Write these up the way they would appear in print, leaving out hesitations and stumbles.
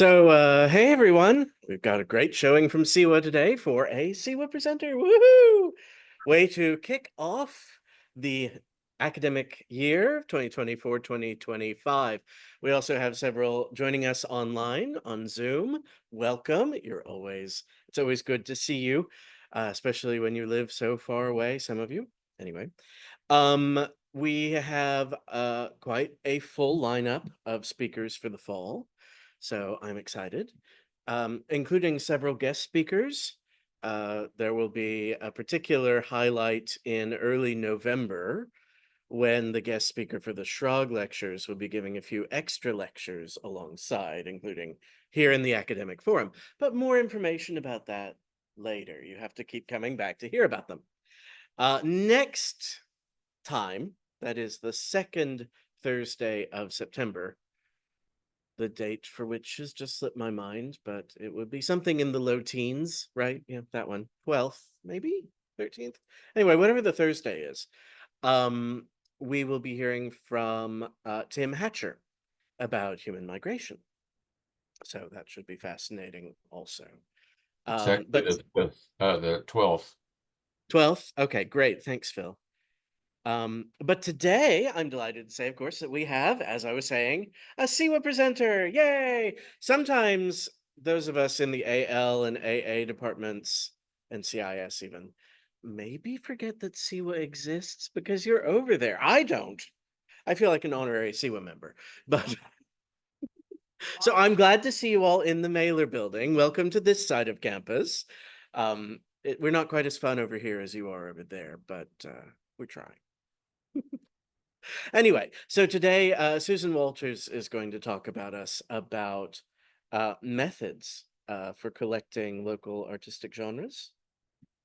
Hey everyone, we've got a great showing from Siwa today for a Siwa presenter. Woohoo! Way to kick off the academic year 2024-2025. We also have several joining us online on Zoom. Welcome. It's always good to see you, especially when you live so far away, some of you. Anyway, we have quite a full lineup of speakers for the fall. So I'm excited, including several guest speakers. There will be a particular highlight in early November when the guest speaker for the Shrog lectures will be giving a few extra lectures alongside, including here in the academic forum. But more information about that later. You have to keep coming back to hear about them. Next time, that is the second Thursday of September, the date for which has just slipped my mind, but it would be something in the low teens, right? Yeah, that one. 12th, maybe 13th. Anyway, whatever the Thursday is, um, we will be hearing from Tim Hatcher about human migration. So that should be fascinating also. It's actually But the 12th. 12th, okay, great. Thanks, Phil. But today I'm delighted to say, of course, that we have, as I was saying, a SIWA presenter. Yay! Sometimes those of us in the AL and AA departments and CIS even maybe forget that SIWA exists because you're over there. I don't. I feel like an honorary SIWA member. But so I'm glad to see you all in the Mailer building. Welcome to this side of campus. We're not quite as fun over here as you are over there, but we're trying. Anyway, so today Susan Walters is going to talk about methods for collecting local artistic genres,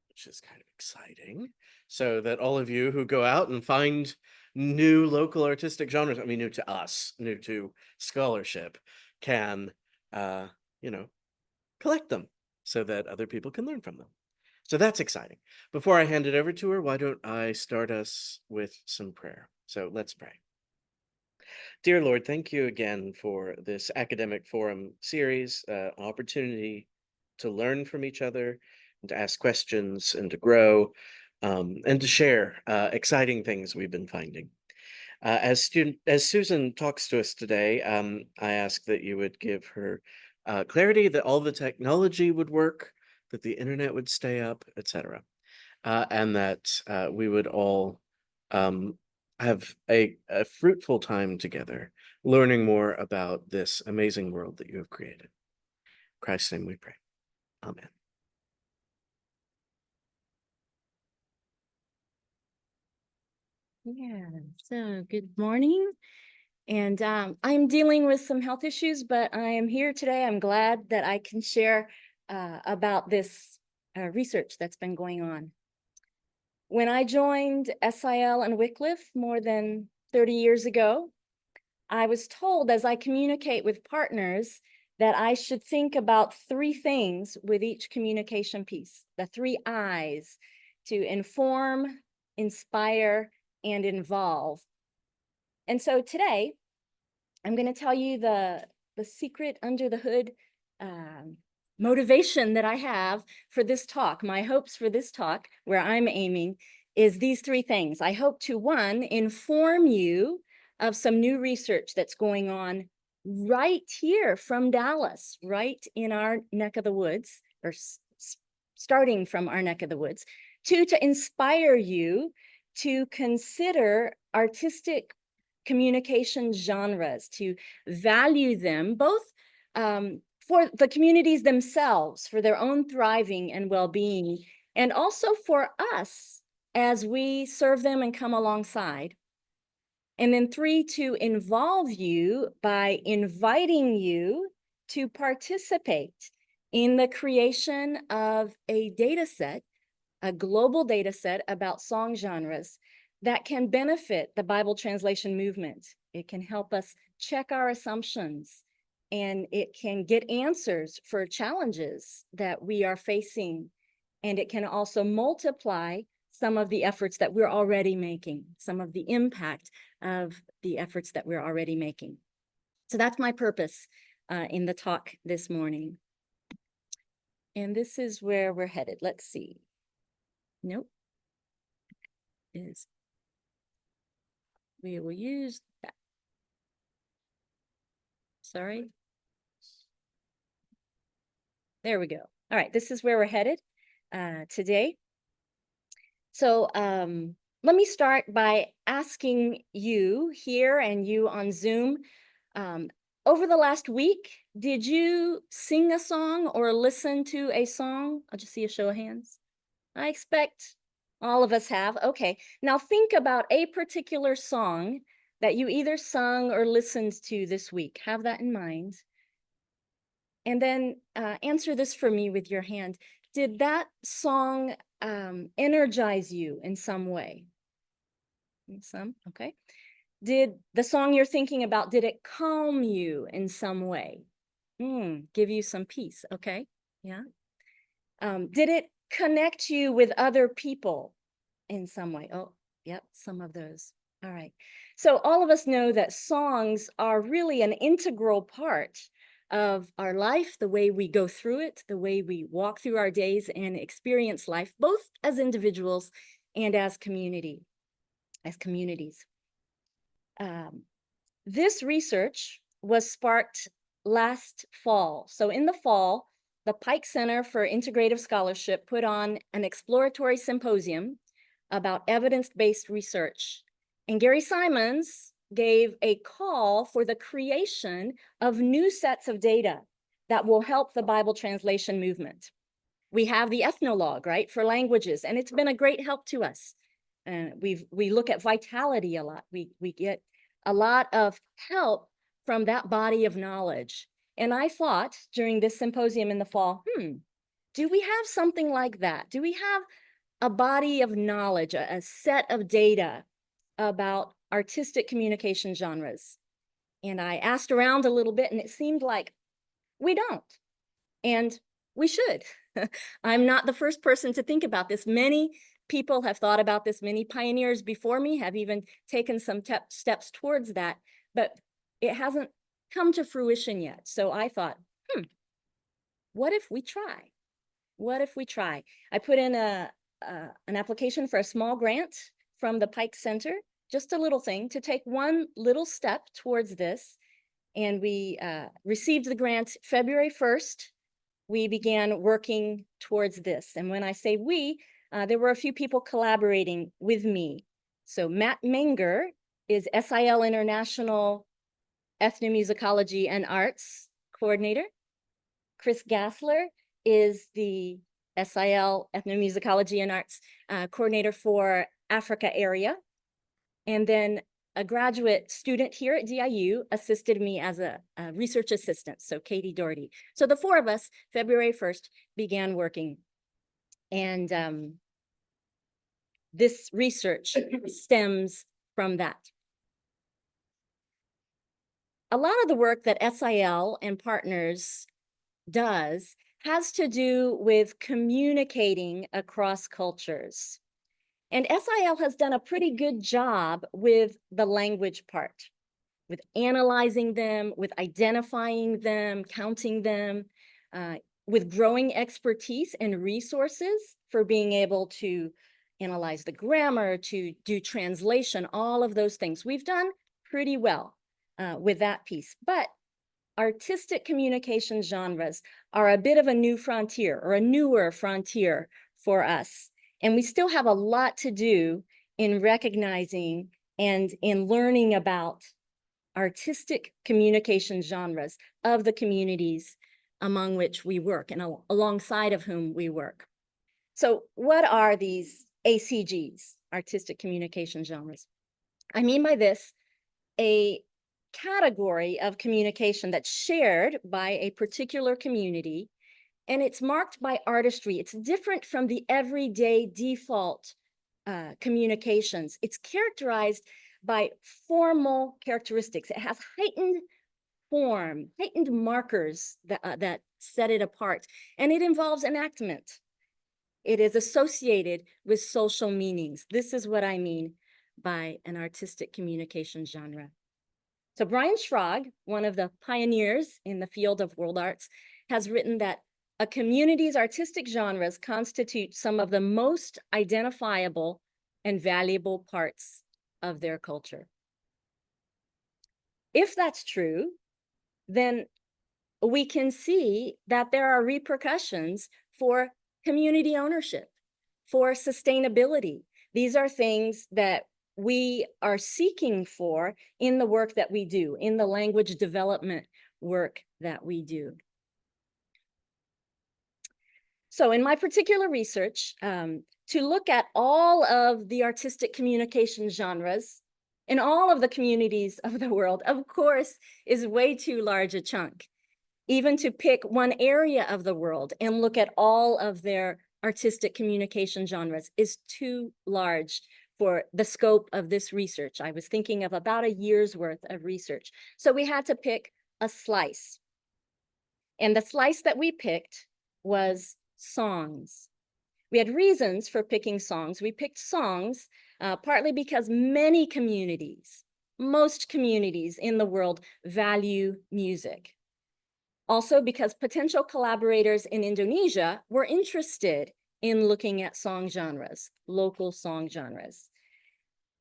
which is kind of exciting. So that all of you who go out and find new local artistic genres, I mean, new to us, new to scholarship, can, uh, you know, collect them so that other people can learn from them. So that's exciting. Before I hand it over to her, why don't I start us with some prayer? So let's pray. Dear Lord, thank you again for this academic forum series, opportunity to learn from each other, and to ask questions, and to grow, and to share exciting things we've been finding. As Susan talks to us today, I ask that you would give her clarity that all the technology would work, that the internet would stay up, etc., and that we would all um, have a fruitful time together, learning more about this amazing world that you have created. In Christ's name we pray. Amen. Yeah, so good morning. And I'm dealing with some health issues, but I am here today. I'm glad that I can share about this research that's been going on. When I joined SIL and Wycliffe more than 30 years ago, I was told as I communicate with partners that I should think about three things with each communication piece, the three I's: to inform, inspire, and involve. And so today, I'm going to tell you the secret under the hood motivation that I have for this talk. My hopes for this talk, where I'm aiming, is these three things. I hope to, one, inform you of some new research that's going on right here from Dallas, right in our neck of the woods, or starting from our neck of the woods. Two, to inspire you to consider artistic communication genres, to value them both for the communities themselves, for their own thriving and well-being, and also for us as we serve them and come alongside. And then three, to involve you by inviting you to participate in the creation of a data set, a global data set about song genres that can benefit the Bible translation movement. It can help us check our assumptions, and it can get answers for challenges that we are facing. And it can also multiply some of the efforts that we're already making, some of the impact of the efforts that we're already making. So that's my purpose in the talk this morning. And this is where we're headed. Let's see. Nope. We will use that. Sorry. There we go. All right, this is where we're headed today. So let me start by asking you here and you on Zoom, over the last week, did you sing a song or listen to a song? I'll just see a show of hands. I expect all of us have. Okay, now think about a particular song that you either sung or listened to this week. Have that in mind. And then answer this for me with your hand. Did that song energize you in some way? Some, okay. Did the song you're thinking about, did it calm you in some way? Give you some peace, okay, yeah. Did it connect you with other people in some way? Oh, yep, some of those. All right. So all of us know that songs are really an integral part of our life, the way we go through it, the way we walk through our days and experience life, both as individuals and as communities. This research was sparked last fall. So in the fall, the Pike Center for Integrative Scholarship put on an exploratory symposium about evidence-based research. And Gary Simons gave a call for the creation of new sets of data that will help the Bible translation movement. We have the ethnologue, right, for languages, and it's been a great help to us. We look at vitality a lot. We get a lot of help from that body of knowledge. And I thought during this symposium in the fall, do we have something like that? Do we have a body of knowledge, a set of data about artistic communication genres? And I asked around a little bit, and it seemed like we don't. And we should. I'm not the first person to think about this. Many people have thought about this. Many pioneers before me have even taken some steps towards that, but it hasn't come to fruition yet. So I thought, what if we try? What if we try? I put in an application for a small grant from the Pike Center, just a little thing to take one little step towards this. And we received the grant February 1st. We began working towards this. And when I say we, there were a few people collaborating with me. So Matt Menger is SIL International Ethnomusicology and Arts Coordinator. Chris Gassler is the SIL Ethnomusicology and Arts Coordinator for Africa area. And then a graduate student here at DIU assisted me as a research assistant, so Katie Doherty. So the four of us, February 1st, began working. And this research stems from that. A lot of the work that SIL and partners does has to do with communicating across cultures. And SIL has done a pretty good job with the language part, with analyzing them, with identifying them, counting them, with growing expertise and resources for being able to analyze the grammar, to do translation, all of those things. We've done pretty well with that piece. But artistic communication genres are a bit of a new frontier, or a newer frontier for us. And we still have a lot to do in recognizing and in learning about artistic communication genres of the communities among which we work and alongside of whom we work. So what are these ACGs, artistic communication genres? I mean by this, a category of communication that's shared by a particular community, and it's marked by artistry. It's different from the everyday default communications. It's characterized by formal characteristics. It has heightened form, heightened markers that set it apart, and it involves enactment. It is associated with social meanings. This is what I mean by an artistic communication genre. So Brian Schrag, one of the pioneers in the field of world arts, has written that a community's artistic genres constitute some of the most identifiable and valuable parts of their culture. If that's true, then we can see that there are repercussions for community ownership, for sustainability. These are things that we are seeking for in the work that we do, in the language development work that we do. So in my particular research, to look at all of the artistic communication genres in all of the communities of the world, of course, is way too large a chunk. Even to pick one area of the world and look at all of their artistic communication genres is too large for the scope of this research. I was thinking of about a year's worth of research. So we had to pick a slice. And the slice that we picked was songs. We had reasons for picking songs. We picked songs partly because many communities, most communities in the world value music. Also because potential collaborators in Indonesia were interested in looking at song genres, local song genres.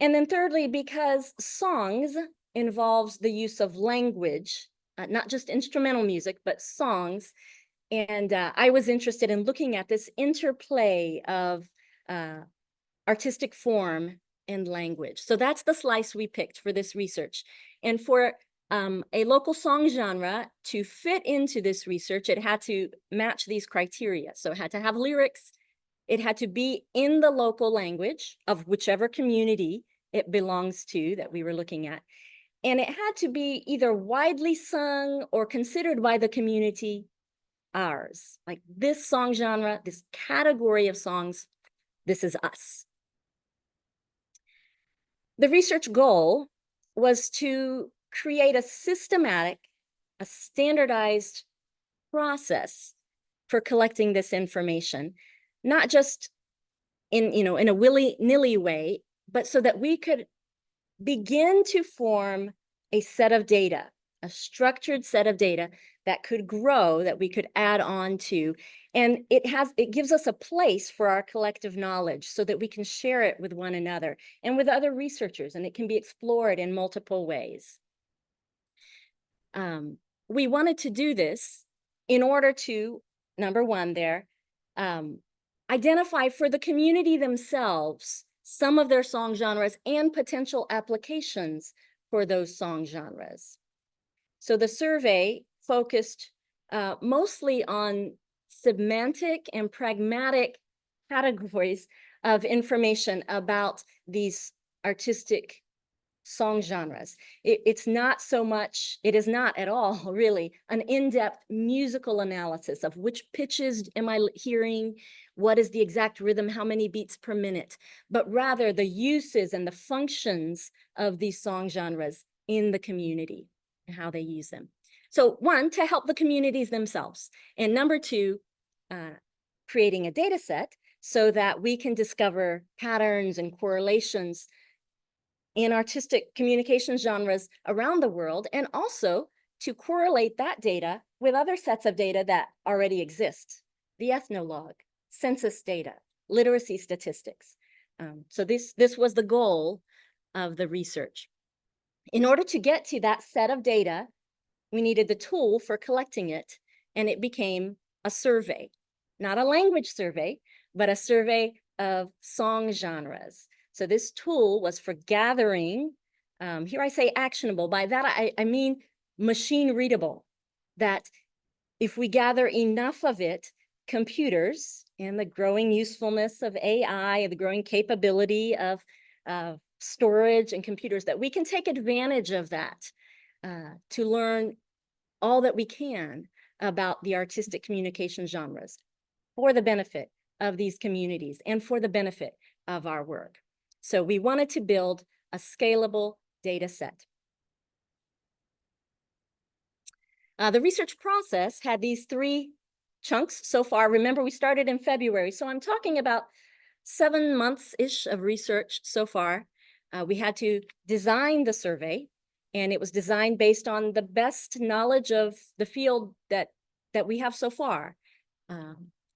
And then thirdly, because songs involves the use of language, not just instrumental music, but songs. And I was interested in looking at this interplay of artistic form and language. So that's the slice we picked for this research. And for a local song genre to fit into this research, it had to match these criteria. So it had to have lyrics, it had to be in the local language of whichever community it belongs to that we were looking at. And it had to be either widely sung or considered by the community ours. Like this song genre, this category of songs, this is us. The research goal was to create a systematic, a standardized process for collecting this information, not just in a willy-nilly way, but so that we could begin to form a set of data, a structured set of data that could grow, that we could add on to. And it gives us a place for our collective knowledge so that we can share it with one another and with other researchers, and it can be explored in multiple ways. We wanted to do this in order to, number one there, identify for the community themselves some of their song genres and potential applications for those song genres. So the survey focused mostly on semantic and pragmatic categories of information about these artistic song genres. It is not at all really an in-depth musical analysis of which pitches am I hearing, what is the exact rhythm, how many beats per minute, but rather the uses and the functions of these song genres in the community and how they use them. So one, to help the communities themselves, and number two, creating a data set so that we can discover patterns and correlations in artistic communication genres around the world, and also to correlate that data with other sets of data that already exist, the ethnologue, census data, literacy statistics. So this was the goal of the research. In order to get to that set of data, we needed the tool for collecting it, and it became a survey, not a language survey, but a survey of song genres. So this tool was for gathering, here I say actionable, by that I mean machine readable, that if we gather enough of it, computers and the growing usefulness of AI, the growing capability of storage and computers, that we can take advantage of that to learn all that we can about the artistic communication genres for the benefit of these communities and for the benefit of our work. So we wanted to build a scalable data set. The research process had these three chunks so far. Remember, we started in February, so I'm talking about 7 months-ish of research so far. We had to design the survey, And it was designed based on the best knowledge of the field that we have so far.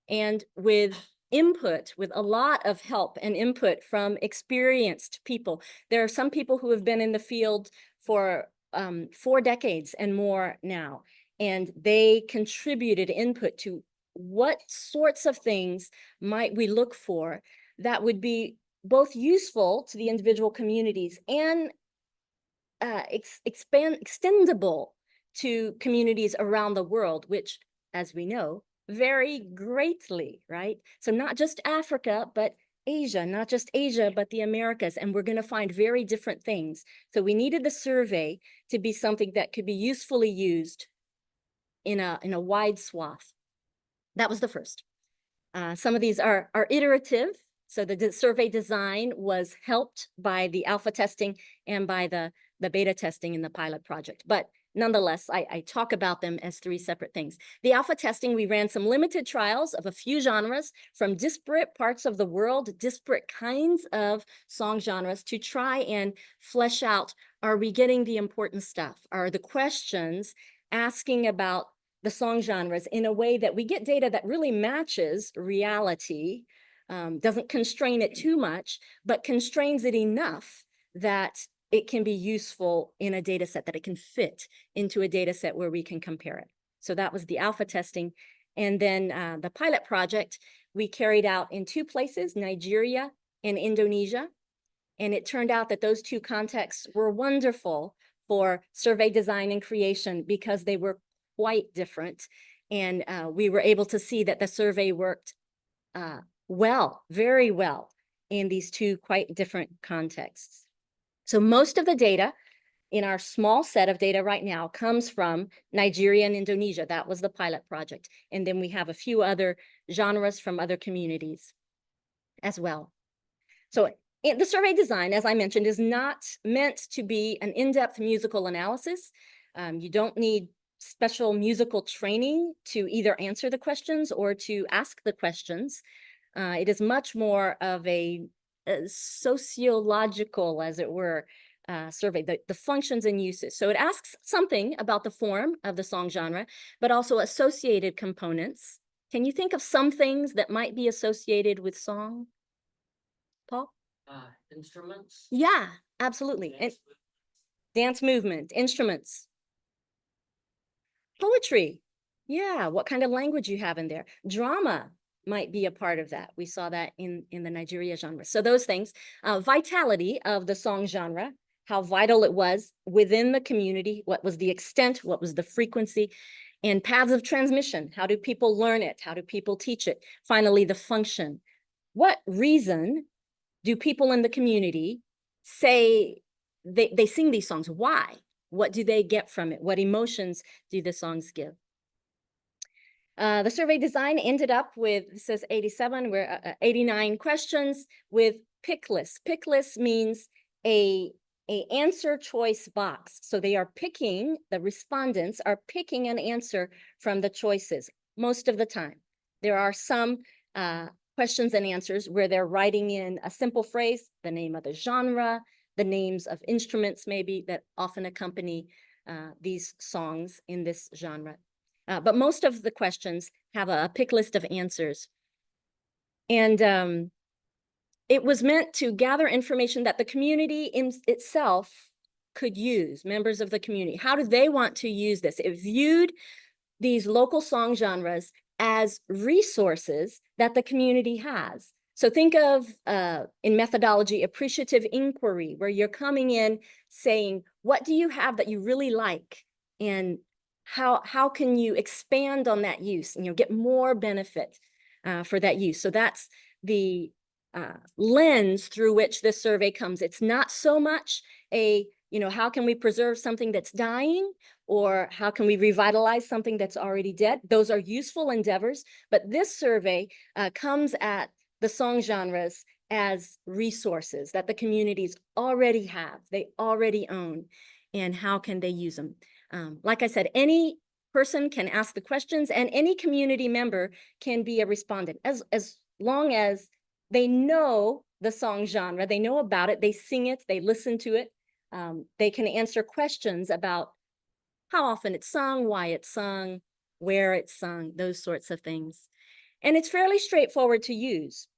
And with input, with a lot of help and input from experienced people. There are some people who have been in the field for 4 decades and more now, and they contributed input to what sorts of things might we look for that would be both useful to the individual communities and extendable to communities around the world, which, as we know, vary greatly, right? So not just Africa, but Asia, not just Asia, but the Americas, and we're going to find very different things. So we needed the survey to be something that could be usefully used in a wide swath. That was the first. Some of these are iterative. So the survey design was helped by the alpha testing and by the beta testing in the pilot project. But nonetheless, I talk about them as 3 separate things. The alpha testing, we ran some limited trials of a few genres from disparate parts of the world, disparate kinds of song genres, to try and flesh out, are we getting the important stuff? Are the questions asking about the song genres in a way that we get data that really matches reality, doesn't constrain it too much, but constrains it enough that it can be useful in a data set, that it can fit into a data set where we can compare it. So that was the alpha testing. And then the pilot project we carried out in 2 places, Nigeria and Indonesia. And it turned out that those 2 contexts were wonderful for survey design and creation because they were quite different. And we were able to see that the survey worked well, very well in these 2 quite different contexts. So most of the data in our small set of data right now comes from Nigeria and Indonesia. That was the pilot project. And then we have a few other genres from other communities as well. So the survey design, as I mentioned, is not meant to be an in-depth musical analysis. You don't need special musical training to either answer the questions or to ask the questions. It is much more of a sociological, as it were, survey, the functions and uses. So it asks something about the form of the song genre, but also associated components. Can you think of some things that might be associated with song, Paul? Instruments. Yeah, absolutely. And dance movement, instruments. Poetry. Yeah, what kind of language you have in there. Drama might be a part of that. We saw that in the Nigeria genre. So those things, vitality of the song genre, how vital it was within the community, what was the extent, what was the frequency, and paths of transmission. How do people learn it? How do people teach it? Finally, the function. What reason do people in the community say they sing these songs? Why? What do they get from it? What emotions do the songs give? The survey design ended up with, it says 87, we're 89 questions with pick lists. Pick lists means a answer choice box. So they are picking, the respondents are picking an answer from the choices most of the time. There are some questions and answers where they're writing in a simple phrase, the name of the genre, the names of instruments maybe that often accompany these songs in this genre. But most of the questions have a pick list of answers. And it was meant to gather information that the community itself could use, members of the community. How do they want to use this? It viewed these local song genres as resources that the community has. So think of, in methodology, appreciative inquiry, where you're coming in saying, what do you have that you really like? And how can you expand on that use and get more benefit for that use? So that's the lens through which this survey comes. It's not so much how can we preserve something that's dying, or how can we revitalize something that's already dead? Those are useful endeavors, but this survey comes at the song genres as resources that the communities already have, they already own, and how can they use them? Like I said, any person can ask the questions and any community member can be a respondent as long as they know the song genre, they know about it, they sing it, they listen to it, They can answer questions about how often it's sung, why it's sung, where it's sung, those sorts of things. And it's fairly straightforward to use.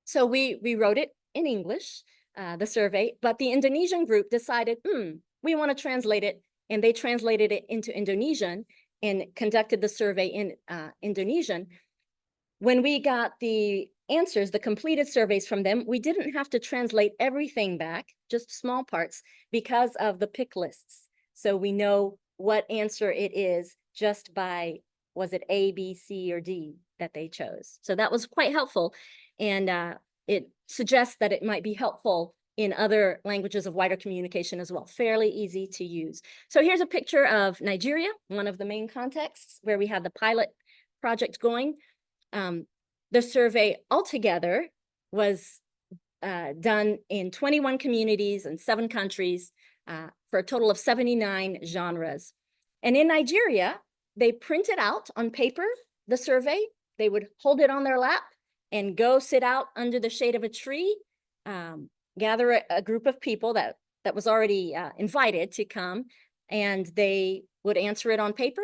So we wrote it in English, the survey, but the Indonesian group decided, we want to translate it, and they translated it into Indonesian and conducted the survey in Indonesian. When we got the answers, the completed surveys from them, we didn't have to translate everything back, just small parts, because of the pick lists. So we know what answer it is just by, was it A, B, C, or D that they chose. So that was quite helpful. And it suggests that it might be helpful in other languages of wider communication as well. Fairly easy to use. So here's a picture of Nigeria, one of the main contexts where we had the pilot project going. The survey altogether was done in 21 communities and 7 countries for a total of 79 genres. And in Nigeria, they printed out on paper the survey. They would hold it on their lap and go sit out under the shade of a tree, gather a group of people that was already invited to come, and they would answer it on paper.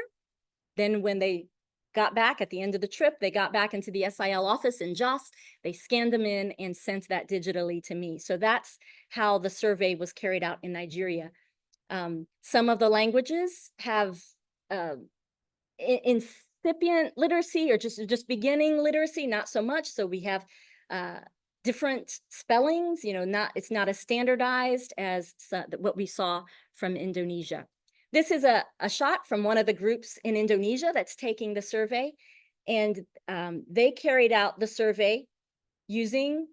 Then when they got back at the end of the trip, they got back into the SIL office in Jos, they scanned them in and sent that digitally to me. So that's how the survey was carried out in Nigeria. Some of the languages have incipient literacy or just beginning literacy, not so much. So we have different spellings, it's not as standardized as what we saw from Indonesia. This is a shot from one of the groups in Indonesia that's taking the survey, and they carried out the survey using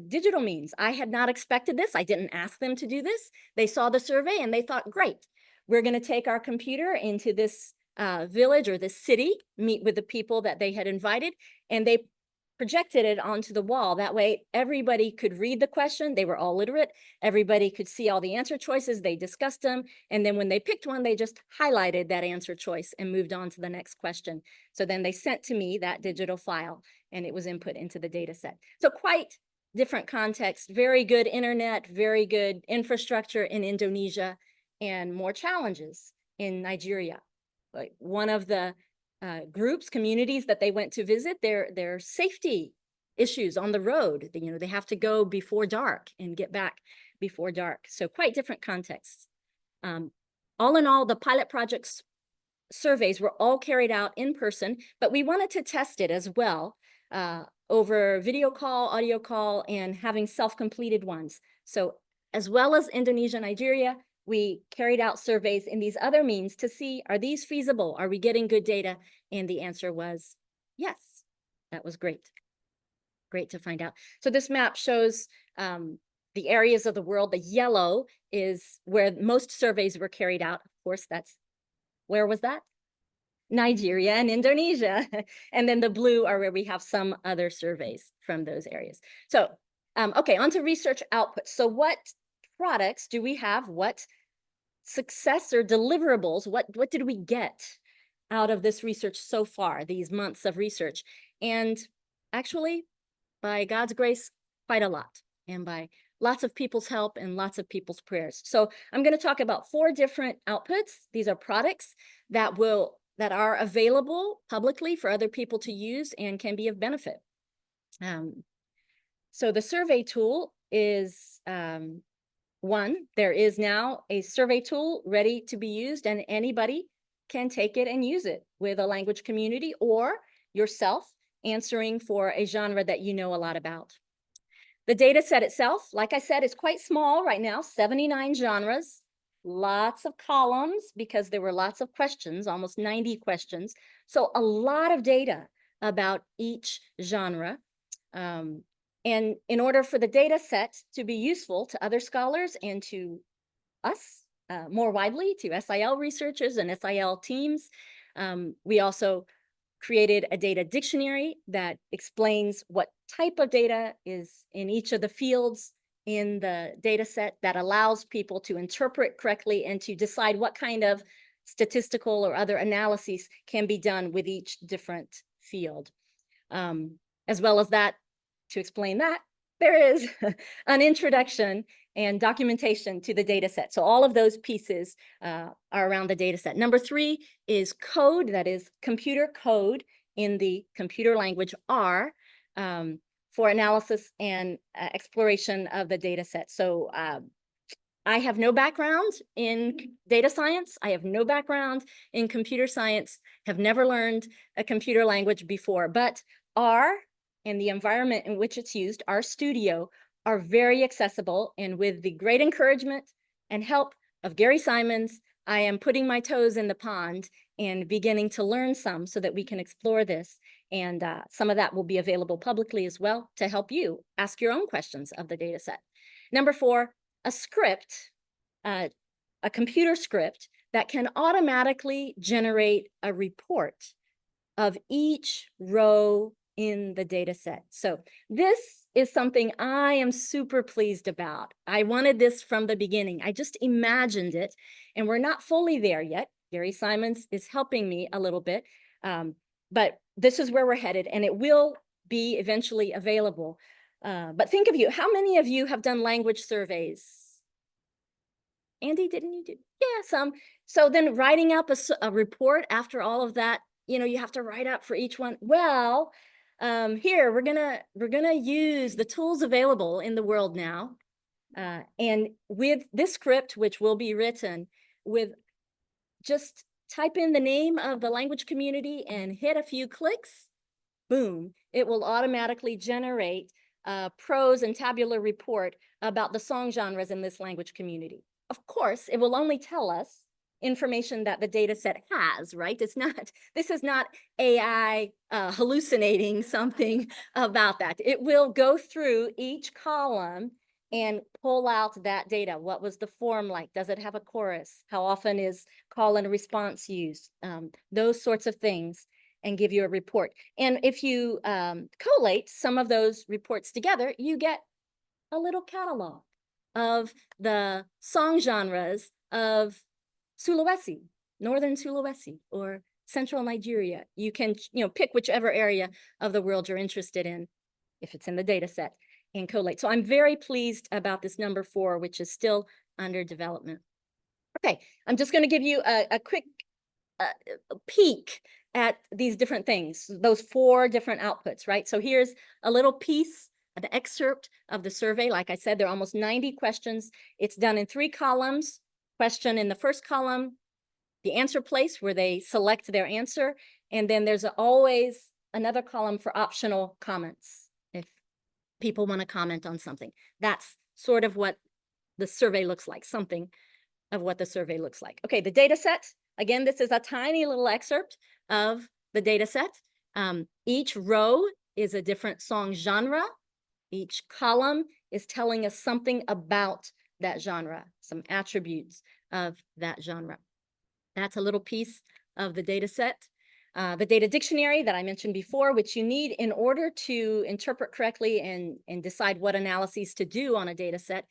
digital means. I had not expected this. I didn't ask them to do this. They saw the survey and they thought, great, we're going to take our computer into this village or this city, meet with the people that they had invited, and they projected it onto the wall. That way, everybody could read the question. They were all literate. Everybody could see all the answer choices. They discussed them. And then when they picked one, they just highlighted that answer choice and moved on to the next question. So then they sent to me that digital file, and it was input into the data set. So quite different context, very good internet, very good infrastructure in Indonesia, and more challenges in Nigeria. Like one of the groups, communities that they went to visit, their safety issues on the road. They have to go before dark and get back before dark. So quite different contexts. All in all, the pilot project's surveys were all carried out in person, but we wanted to test it as well over video call, audio call, and having self-completed ones. So as well as Indonesia, Nigeria, we carried out surveys in these other means to see, are these feasible? Are we getting good data? And the answer was yes. That was great. Great to find out. So this map shows the areas of the world. The yellow is where most surveys were carried out. Of course, where was that? Nigeria and Indonesia. And then the blue are where we have some other surveys from those areas. So, okay, on to research output. So what products do we have? What success or deliverables? What did we get out of this research so far, these months of research? And actually, by God's grace, quite a lot, and by lots of people's help and lots of people's prayers. So I'm going to talk about 4 different outputs. These are products that are available publicly for other people to use and can be of benefit. So the survey tool is one. There is now a survey tool ready to be used, and anybody can take it and use it with a language community or yourself answering for a genre that you know a lot about. The data set itself, like I said, is quite small right now, 79 genres, lots of columns because there were lots of questions, almost 90 questions. So a lot of data about each genre. And in order for the data set to be useful to other scholars and to us more widely, to SIL researchers and SIL teams, we also created a data dictionary that explains what type of data is in each of the fields in the data set that allows people to interpret correctly and to decide what kind of statistical or other analyses can be done with each different field. As well as that, to explain that, there is an introduction and documentation to the data set. So all of those pieces are around the data set. Number 3 is code, that is computer code in the computer language R, for analysis and exploration of the data set. So I have no background in data science. I have no background in computer science, have never learned a computer language before, but R and the environment in which it's used, RStudio, are very accessible. And with the great encouragement and help of Gary Simons, I am putting my toes in the pond and beginning to learn some so that we can explore this. And some of that will be available publicly as well to help you ask your own questions of the data set. Number 4, a script, a computer script that can automatically generate a report of each row in the data set. So this is something I am super pleased about. I wanted this from the beginning. I just imagined it, and we're not fully there yet. Gary Simons is helping me a little bit, but this is where we're headed, and it will be eventually available. But think of you, how many of you have done language surveys? Andy, didn't you do? Yeah, some. So then writing up a report after all of that, you know, you have to write up for each one. Well, here we're gonna use the tools available in the world now, and with this script, which will be written with just type in the name of the language community and hit a few clicks, boom, it will automatically generate a prose and tabular report about the song genres in this language community. Of course, it will only tell us information that the data set has, right? It's not, this is not AI hallucinating something about that. It will go through each column and pull out that data. What was the form like? Does it have a chorus? How often is call and response used? Those sorts of things, and give you a report. And if you collate some of those reports together, you get a little catalog of the song genres of Sulawesi, Northern Sulawesi, or Central Nigeria. You can, pick whichever area of the world you're interested in, if it's in the data set, and collate. So I'm very pleased about this number 4, which is still under development. Okay, I'm just going to give you a quick peek at these different things, those 4 different outputs, right? So here's a little piece, an excerpt of the survey. Like I said, there are almost 90 questions. It's done in 3 columns. Question in the first column, the answer place where they select their answer. And then there's always another column for optional comments if people want to comment on something. That's sort of what the survey looks like, something of what the survey looks like. Okay, the data set. Again, this is a tiny little excerpt of the data set. Each row is a different song genre. Each column is telling us something about that genre, some attributes of that genre. That's a little piece of the data set. The data dictionary that I mentioned before, which you need in order to interpret correctly and decide what analyses to do on a data set.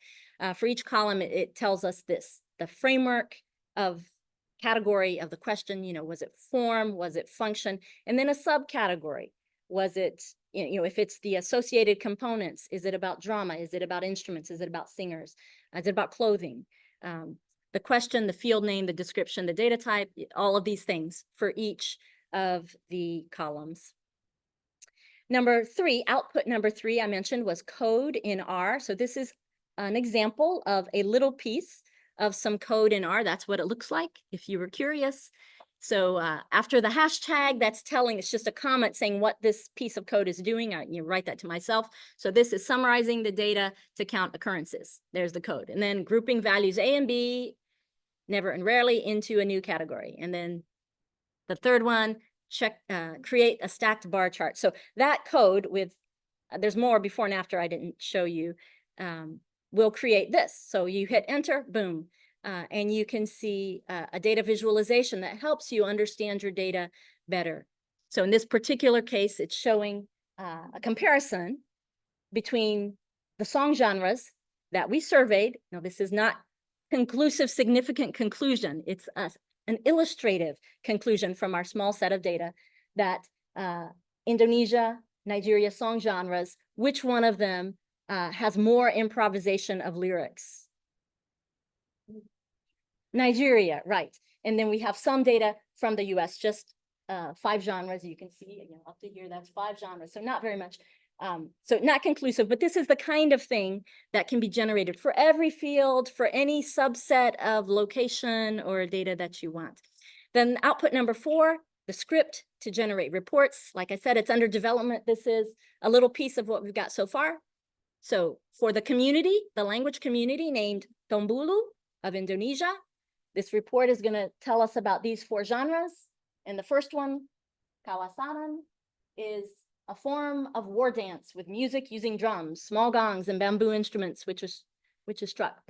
For each column, it tells us this, the framework of category of the question, was it form, was it function, and then a subcategory. Was it, if it's the associated components, is it about drama? Is it about instruments? Is it about singers? Is it about clothing? The question, the field name, the description, the data type, all of these things for each of the columns. Number 3, output number 3 I mentioned was code in R. So this is an example of a little piece of some code in R. That's what it looks like, if you were curious. So after the hashtag, that's telling, it's just a comment saying what this piece of code is doing. I write that to myself. So this is summarizing the data to count occurrences. There's the code. And then grouping values A and B, never and rarely, into a new category. And then the third one, create a stacked bar chart. So that code with, there's more before and after I didn't show you, will create this. So you hit enter, boom. And you can see a data visualization that helps you understand your data better. So in this particular case, it's showing a comparison between the song genres that we surveyed. Now, this is not conclusive, significant conclusion. It's an illustrative conclusion from our small set of data that Indonesia, Nigeria song genres, which one of them has more improvisation of lyrics? Nigeria, right. And then we have some data from the US, just 5 genres. You can see, you know, up to here, that's 5 genres. So not very much. So not conclusive, but this is the kind of thing that can be generated for every field, for any subset of location or data that you want. Then output number 4, the script to generate reports. Like I said, it's under development. This is a little piece of what we've got so far. So for the community, the language community named Tombulu of Indonesia, this report is going to tell us about these 4 genres. And the first one, kawasaran, is a form of war dance with music using drums, small gongs, and bamboo instruments, which is struck,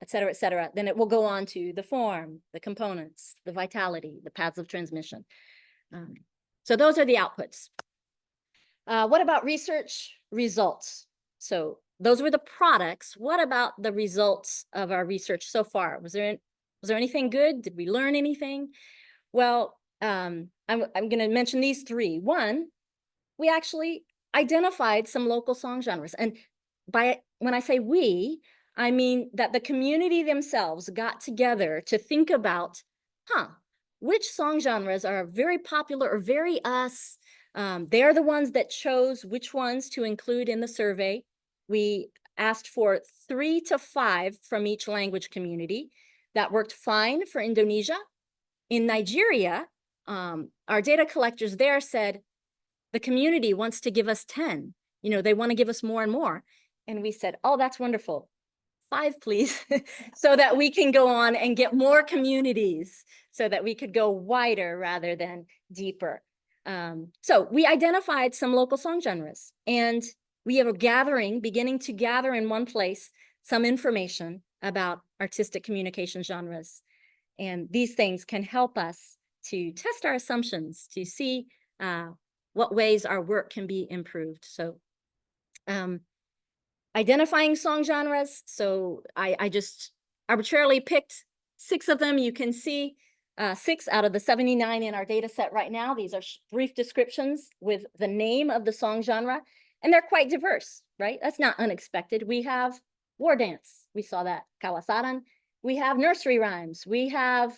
et cetera, et cetera. Then it will go on to the form, the components, the vitality, the paths of transmission. So those are the outputs. What about research results? So those were the products. What about the results of our research so far? Was there anything good? Did we learn anything? Well, I'm going to mention these 3. 1, we actually identified some local song genres. And when I say we, I mean that the community themselves got together to think about, which song genres are very popular or very us. They're the ones that chose which ones to include in the survey. We asked for 3 to 5 from each language community. That worked fine for Indonesia. In Nigeria, our data collectors there said, the community wants to give us 10. You know, they want to give us more and more. And we said, oh, that's wonderful. 5, please, so that we can go on and get more communities, so that we could go wider rather than deeper. So we identified some local song genres, and we are beginning to gather in one place some information about artistic communication genres. And these things can help us to test our assumptions, to see what ways our work can be improved. So identifying song genres. So I just arbitrarily picked 6 of them. You can see 6 out of the 79 in our data set right now. These are brief descriptions with the name of the song genre, and they're quite diverse, right? That's not unexpected. We have war dance. We saw that, kawasaran. We have nursery rhymes. We have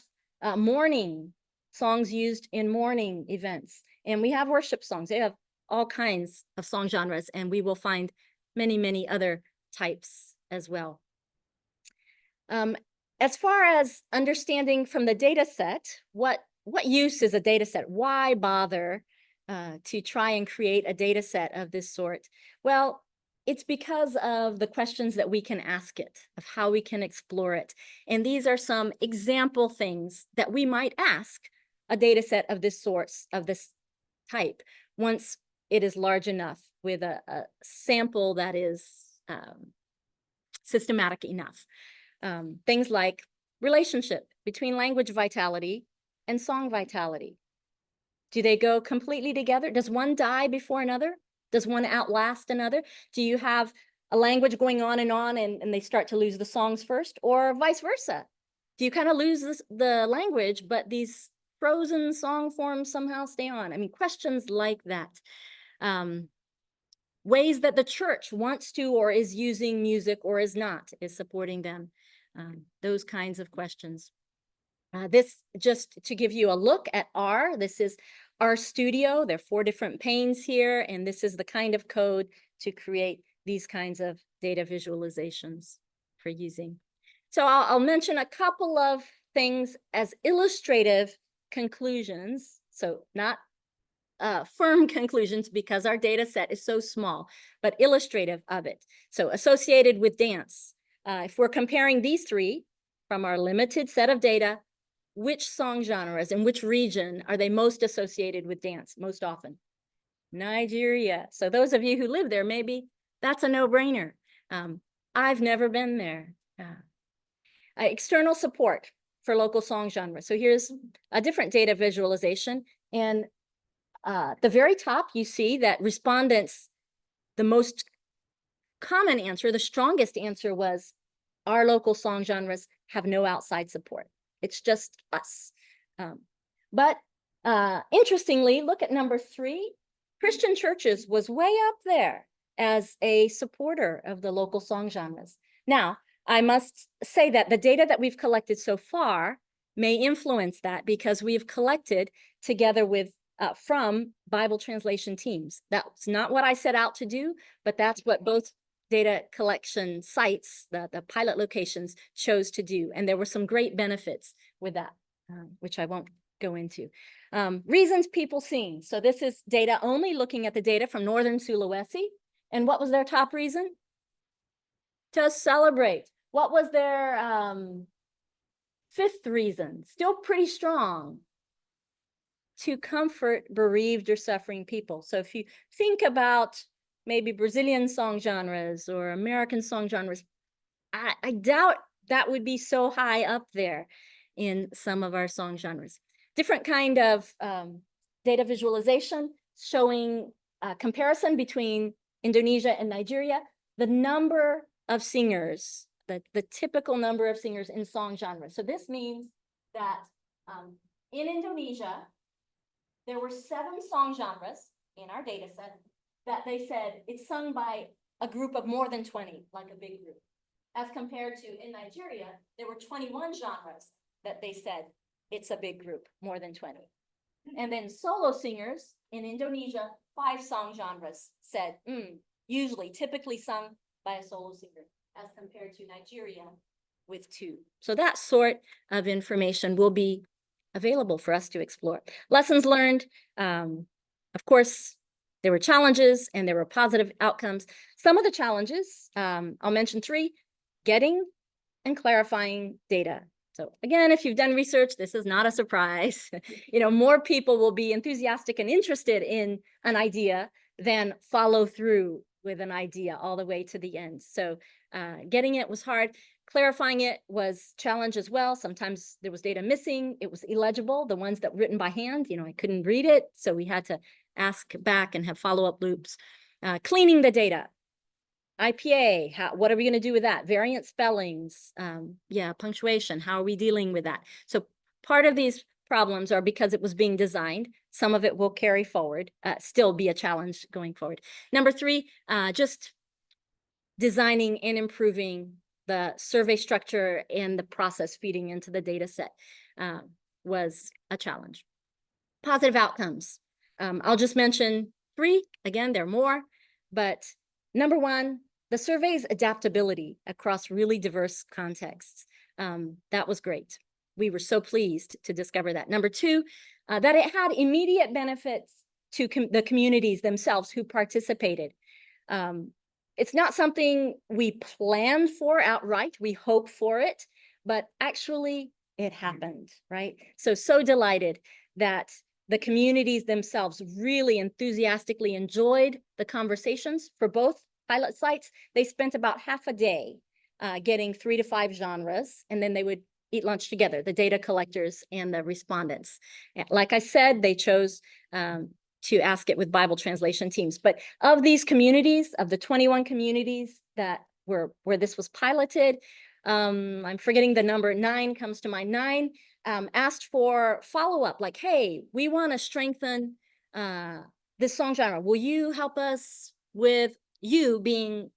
mourning, songs used in mourning events. And we have worship songs. They have all kinds of song genres, and we will find many, many other types as well. As far as understanding from the data set, what use is a data set? Why bother to try and create a data set of this sort? Well, it's because of the questions that we can ask it, of how we can explore it. And these are some example things that we might ask a data set of this sort, of this type, once it is large enough with a sample that is systematic enough. Things like relationship between language vitality and song vitality. Do they go completely together? Does one die before another? Does one outlast another? Do you have a language going on and they start to lose the songs first, or vice versa? Do you kind of lose the language, but these frozen song forms somehow stay on? I mean, questions like that. Ways that the church wants to or is using music or is not, is supporting them. Those kinds of questions. This, just to give you a look at R, this is R Studio. There are 4 different panes here, and this is the kind of code to create these kinds of data visualizations for using. So I'll mention a couple of things as illustrative conclusions. So not firm conclusions, because our data set is so small, but illustrative of it. So associated with dance. If we're comparing these 3 from our limited set of data, which song genres and which region are they most associated with dance most often? Nigeria. So those of you who live there, maybe that's a no-brainer. I've never been there. External support for local song genres. So here's a different data visualization. And at the very top, you see that respondents, the most common answer, the strongest answer was, our local song genres have no outside support. It's just us. But interestingly, look at number 3. Christian churches was way up there. as a supporter of the local song genres. Now, I must say that the data that we've collected so far may influence that, because we've collected together with from Bible translation teams. That's not what I set out to do, but that's what both data collection sites, the pilot locations, chose to do. And there were some great benefits with that, which I won't go into. Reasons people sing. So this is data only looking at the data from Northern Sulawesi. And what was their top reason? To celebrate. What was their fifth reason? Still pretty strong. To comfort bereaved or suffering people. So if you think about maybe Brazilian song genres or American song genres, I doubt that would be so high up there in some of our song genres. Different kind of data visualization showing a comparison between Indonesia and Nigeria. The number of singers, the typical number of singers in song genres. So this means that in Indonesia, there were 7 song genres in our data set that they said it's sung by a group of more than 20, like a big group. As compared to in Nigeria, there were 21 genres that they said it's a big group, more than 20. And then solo singers in Indonesia, 5 song genres said, usually, typically sung by a solo singer, as compared to Nigeria with 2. So that sort of information will be available for us to explore. Lessons learned, of course, there were challenges and there were positive outcomes. Some of the challenges, I'll mention 3, getting and clarifying data. So again, if you've done research, this is not a surprise. More people will be enthusiastic and interested in an idea than follow through with an idea all the way to the end. So getting it was hard. Clarifying it was challenge as well. Sometimes there was data missing. It was illegible, the ones that were written by hand. I couldn't read it. So we had to ask back and have follow-up loops. Cleaning the data. IPA, what are we going to do with that? Variant spellings, punctuation, how are we dealing with that? So part of these problems are because it was being designed. Some of it will carry forward, still be a challenge going forward. Number 3, just designing and improving the survey structure and the process feeding into the data set was a challenge. Positive outcomes. I'll just mention 3. Again, there are more, but number 1, the survey's adaptability across really diverse contexts. That was great. We were so pleased to discover that. Number 2, that it had immediate benefits to the communities themselves who participated. It's not something we planned for outright. We hope for it, but actually it happened, right? So delighted that the communities themselves really enthusiastically enjoyed the conversations for both pilot sites. They spent about half a day getting 3 to 5 genres, and then they would eat lunch together, the data collectors and the respondents. And like I said, they chose to ask it with Bible translation teams. But of these communities, of the 21 communities that were where this was piloted, I'm forgetting the number, 9 comes to mind. 9 asked for follow-up, like, hey, we want to strengthen this song genre. Will you help us with, you being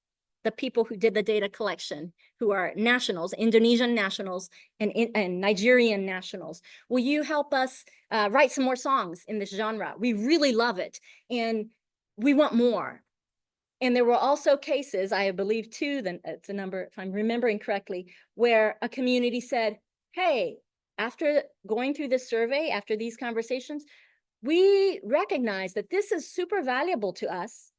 the people who did the data collection, who are nationals, Indonesian nationals and Nigerian nationals? Will you help us write some more songs in this genre? We really love it, and we want more. And there were also cases, I believe 2, then it's a number, if I'm remembering correctly, where a community said, hey, after going through this survey, after these conversations, we recognize that this is super valuable to us,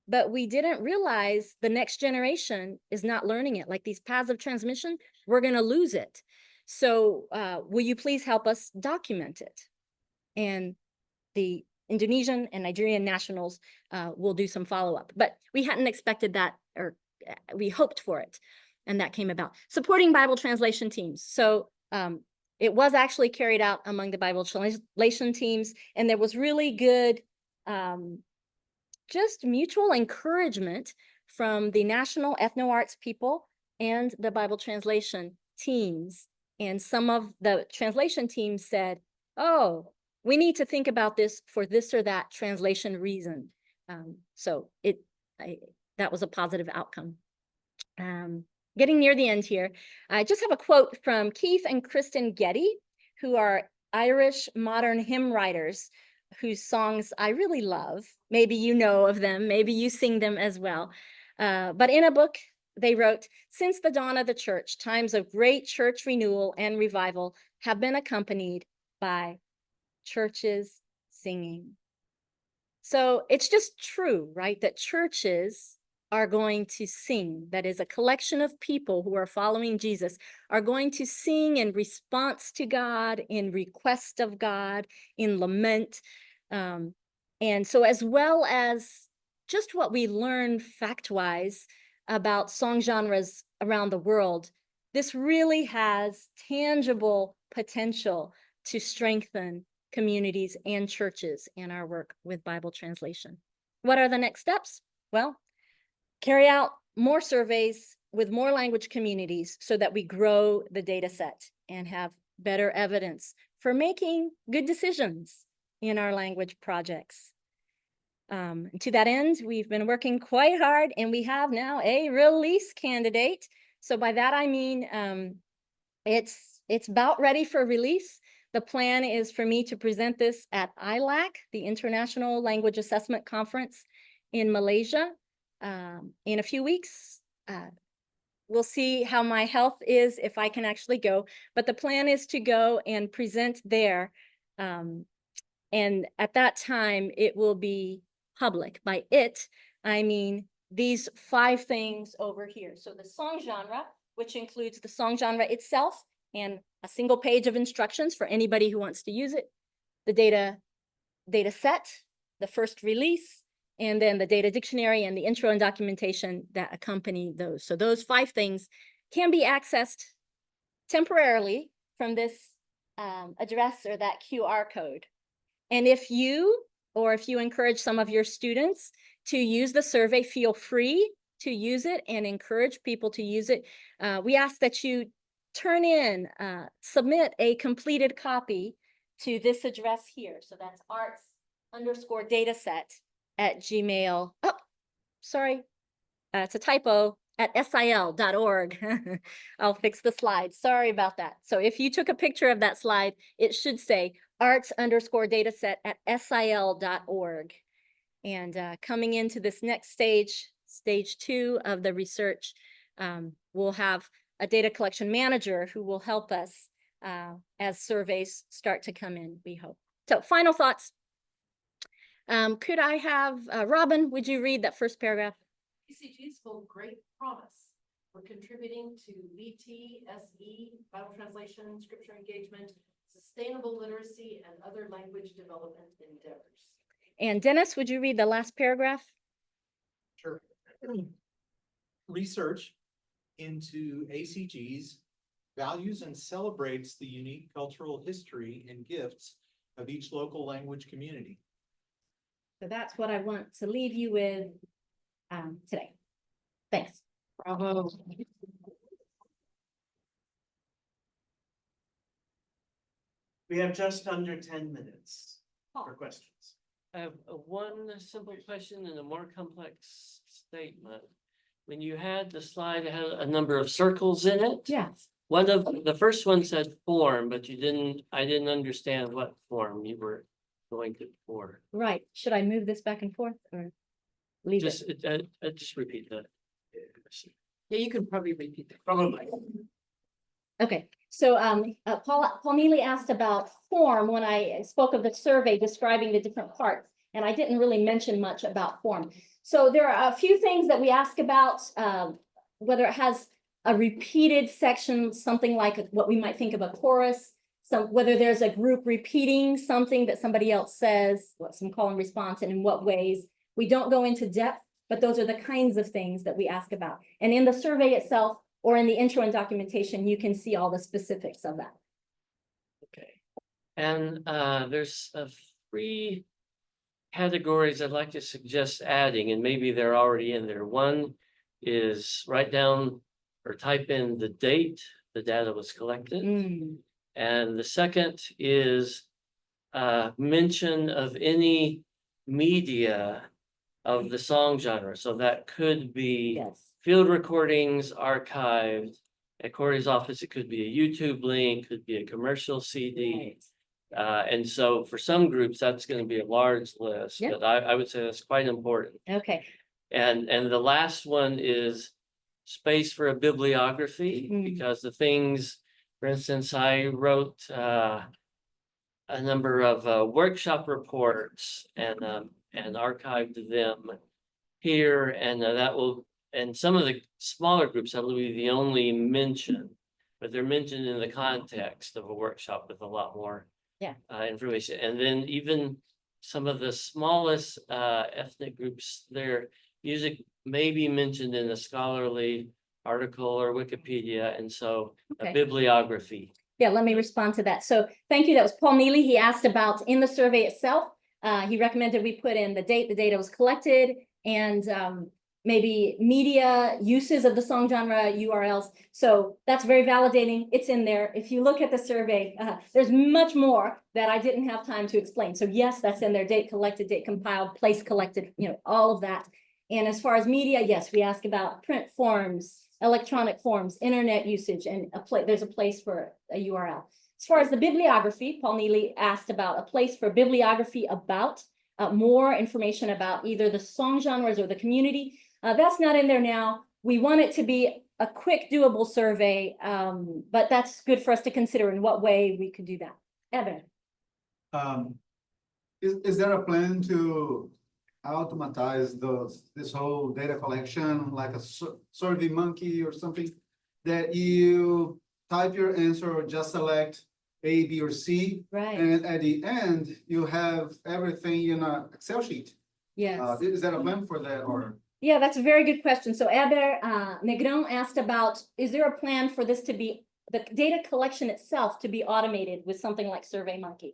but we didn't realize the next generation is not learning it. Like these paths of transmission, we're going to lose it. So will you please help us document it? And the Indonesian and Nigerian nationals will do some follow-up. But we hadn't expected that, or we hoped for it, and that came about. Supporting Bible translation teams. So it was actually carried out among the Bible translation teams, and there was really good just mutual encouragement from the national ethno-arts people and the Bible translation teams. And some of the translation teams said, oh, we need to think about this for this or that translation reason. So it that was a positive outcome. Getting near the end here, I just have a quote from Keith and Kristen Getty, who are Irish modern hymn writers whose songs I really love. Maybe you know of them, maybe you sing them as well. But in a book, they wrote, "Since the dawn of the church, times of great church renewal and revival have been accompanied by churches singing." So it's just true, right? That churches are going to sing. That is, a collection of people who are following Jesus are going to sing in response to God, in request of God, in lament. And so, as well as just what we learn fact-wise about song genres around the world, this really has tangible potential to strengthen communities and churches in our work with Bible translation. What are the next steps? Well, carry out more surveys with more language communities so that we grow the data set and have better evidence for making good decisions in our language projects. To that end, we've been working quite hard, and we have now a release candidate. So by that I mean it's about ready for release. The plan is for me to present this at ILAC, the International Language Assessment Conference in Malaysia, in a few weeks. We'll see how my health is, if I can actually go, but the plan is to go and present there. And at that time, it will be public. By it, I mean these 5 things over here. So the song genre, which includes the song genre itself and a single page of instructions for anybody who wants to use it, the data set, the first release, and then the data dictionary and the intro and documentation that accompany those. So those 5 things can be accessed temporarily from this address or that QR code. And if you encourage some of your students to use the survey, feel free to use it and encourage people to use it. We ask that you submit a completed copy to this address here. So that's arts_dataset@gmail. Oh, sorry, it's a typo, at sil.org. I'll fix the slide. Sorry about that. So if you took a picture of that slide, it should say arts_dataset@sil.org. And coming into this next stage 2 of the research, we'll have a data collection manager who will help us as surveys start to come in, we hope. So final thoughts. Could I have, Robin, would you read that first paragraph? ACGs hold great promise for contributing to VT, SE, Bible translation, scripture engagement, sustainable literacy, and other language development endeavors. And Dennis, would you read the last paragraph? Sure. Research into ACGs values and celebrates the unique cultural history and gifts of each local language community. So that's what I want to leave you with today. Thanks. Bravo. We have just under 10 minutes for questions. I have one simple question and a more complex statement. When you had the slide, it had a number of circles in it. Yes. One of the first one said form, but I didn't understand what form you were going to for. Right. Should I move this back and forth or leave it? Just repeat that. Yeah, you can probably repeat that. Probably. Okay, so Paul Neely asked about form when I spoke of the survey describing the different parts, and I didn't really mention much about form. So there are a few things that we ask about, whether it has a repeated section, something like what we might think of a chorus, whether there's a group repeating something that somebody else says, some call and response, and in what ways. We don't go into depth, but those are the kinds of things that we ask about. And in the survey itself, or in the intro and documentation, you can see all the specifics of that. Okay. And there's 3 categories I'd like to suggest adding, and maybe they're already in there. One is write down or type in the date the data was collected. And the second is mention of any media of the song genre. So that could be Yes. field recordings archived at Corey's office. It could be a YouTube link, could be a commercial CD. Right. And so for some groups, that's going to be a large list, Yep. but I would say that's quite important. Okay. And the last one is space for a bibliography, Mm. because the things, for instance, I wrote a number of workshop reports and archived them here, and that will, and some of the smaller groups, that will be the only mention, but they're mentioned in the context of a workshop with a lot more information. And then even some of the smallest ethnic groups, their music may be mentioned in a scholarly article or Wikipedia, and so a Okay. bibliography. Yeah, let me respond to that. So thank you. That was Paul Neely. He asked about in the survey itself. He recommended we put in the date the data was collected, and maybe media uses of the song genre URLs. So that's very validating. It's in there. If you look at the survey, there's much more that I didn't have time to explain. So yes, that's in there. Date collected, date compiled, place collected, all of that. And as far as media, yes, we ask about print forms, electronic forms, internet usage, and there's a place for a URL. As far as the bibliography, Paul Neely asked about a place for bibliography about more information about either the song genres or the community. That's not in there now. We want it to be a quick, doable survey, but that's good for us to consider in what way we could do that. Evan. Is there a plan to automatize this whole data collection, like a survey monkey or something, that you type your answer or just select A, B, or C, Right. and at the end you have everything in an Excel sheet? Yes. Is that a plan for that, or? Yeah, that's a very good question. So Heber Negron asked about, is there a plan for this to be, the data collection itself to be automated with something like SurveyMonkey?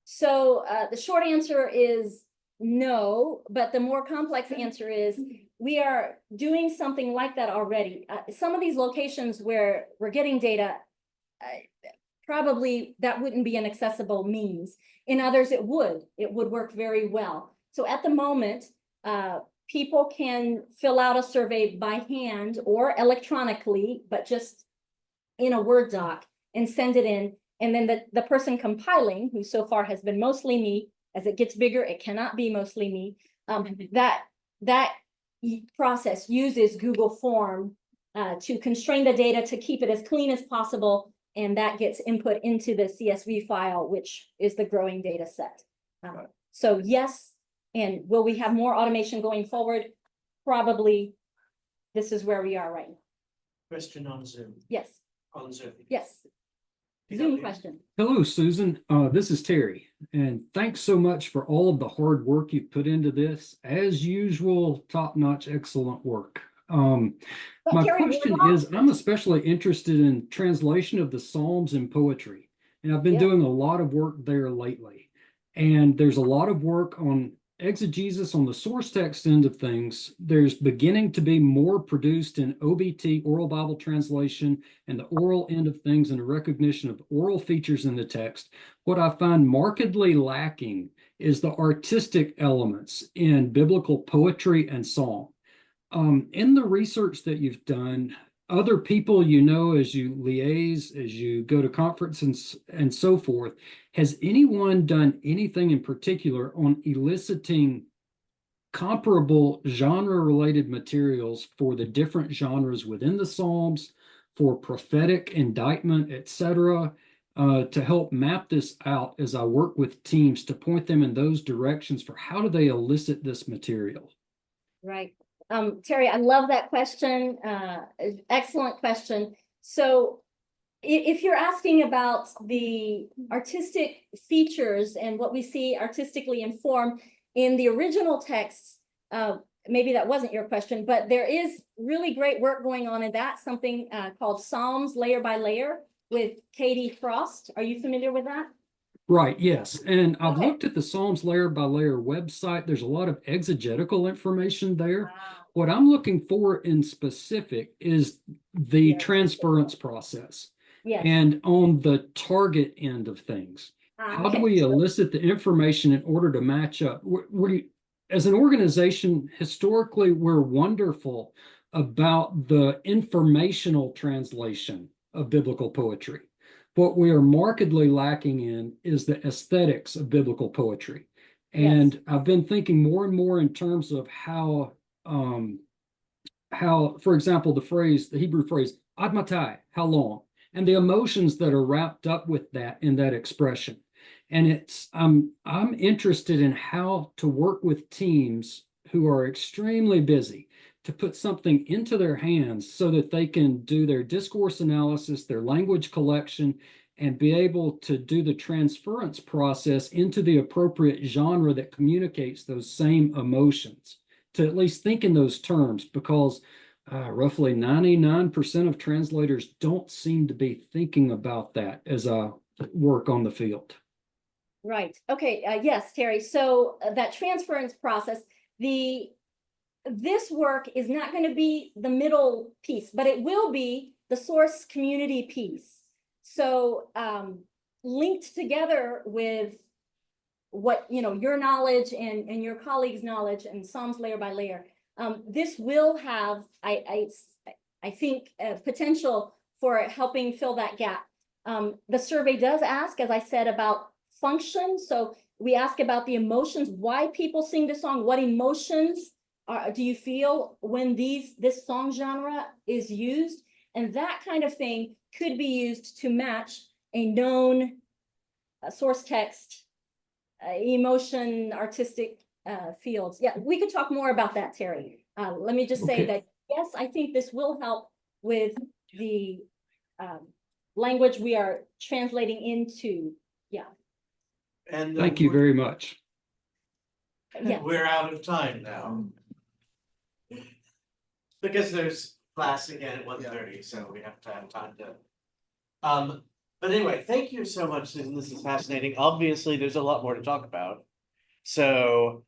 So the short answer is no, but the more complex answer is we are doing something like that already. Some of these locations where we're getting data, probably that wouldn't be an accessible means. In others, it would work very well. So at the moment, people can fill out a survey by hand or electronically, but just in a Word doc and send it in. And then the person compiling, who so far has been mostly me, as it gets bigger, it cannot be mostly me. That process uses Google Form to constrain the data to keep it as clean as possible. And that gets input into the CSV file, which is the growing data set. So yes, and will we have more automation going forward? Probably. This is where we are right now. Question on Zoom. Yes, On Zoom. yes. Zoom question. Hello, Susan. This is Terry, and thanks so much for all of the hard work you've put into this. As usual, top-notch, excellent work. My Terry, question is, I'm especially interested in translation of the Psalms and poetry, and I've been Yeah. doing a lot of work there lately. And there's a lot of work on exegesis on the source text end of things. There's beginning to be more produced in OBT, oral Bible translation, and the oral end of things, and a recognition of oral features in the text. What I find markedly lacking is the artistic elements in biblical poetry and song. In the research that you've done, other people you know as you liaise, as you go to conferences and so forth, has anyone done anything in particular on eliciting comparable genre-related materials for the different genres within the Psalms, for prophetic indictment, etc., to help map this out as I work with teams to point them in those directions for how do they elicit this material? Right. Terry, I love that question. Excellent question. So if you're asking about the artistic features and what we see artistically informed in the original texts, maybe that wasn't your question, but there is really great work going on in that, something called Psalms Layer by Layer with Katie Frost. Are you familiar with that? Right, yes. And I've Okay. looked at the Psalms Layer by Layer website. There's a lot of exegetical information there. What I'm looking for in specific is the Yeah. transference process. Yes. And on the target end of things, how do Okay. we elicit the information in order to match up? as an organization, historically, we're wonderful about the informational translation of biblical poetry. What we are markedly lacking in is the aesthetics of biblical poetry. And I've been thinking more and more in terms of how, for example, the Hebrew phrase, ad matai, how long, and the emotions that are wrapped up with that in that expression. And I'm interested in how to work with teams who are extremely busy to put something into their hands so that they can do their discourse analysis, their language collection, and be able to do the transference process into the appropriate genre that communicates those same emotions, to at least think in those terms, because roughly 99% of translators don't seem to be thinking about that as a work on the field. Right. Okay. Yes, Terry. So that transference process, this work is not going to be the middle piece, but it will be the source community piece. So linked together with what, your knowledge and your colleagues' knowledge and Psalms layer by layer, this will have, I think, potential for helping fill that gap. The survey does ask, as I said, about function. So we ask about the emotions, why people sing the song, what emotions do you feel when this song genre is used? And that kind of thing could be used to match a known source text, emotion, artistic fields. Yeah, we could talk more about that, Terry. Let me just say that, yes, I think this will help with the language we are translating into. Yeah. And Thank you very much. Yeah. We're out of time now. Because there's class again at 1:30, so we have to have time to. But anyway, thank you so much, Susan. This is fascinating. Obviously, there's a lot more to talk about. So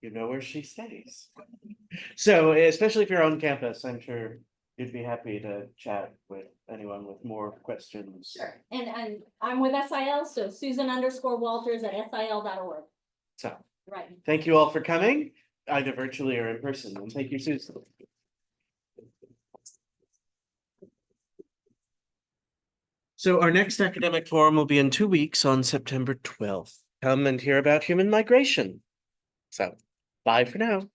you know where she stays. So especially if you're on campus, I'm sure you'd be happy to chat with anyone with more questions. Sure. And I'm with SIL, so Susan_Walters@sil.org. So Right. thank you all for coming, either virtually or in person. And thank you, Susan. So our next academic forum will be in 2 weeks on September 12th. Come and hear about human migration. So bye for now.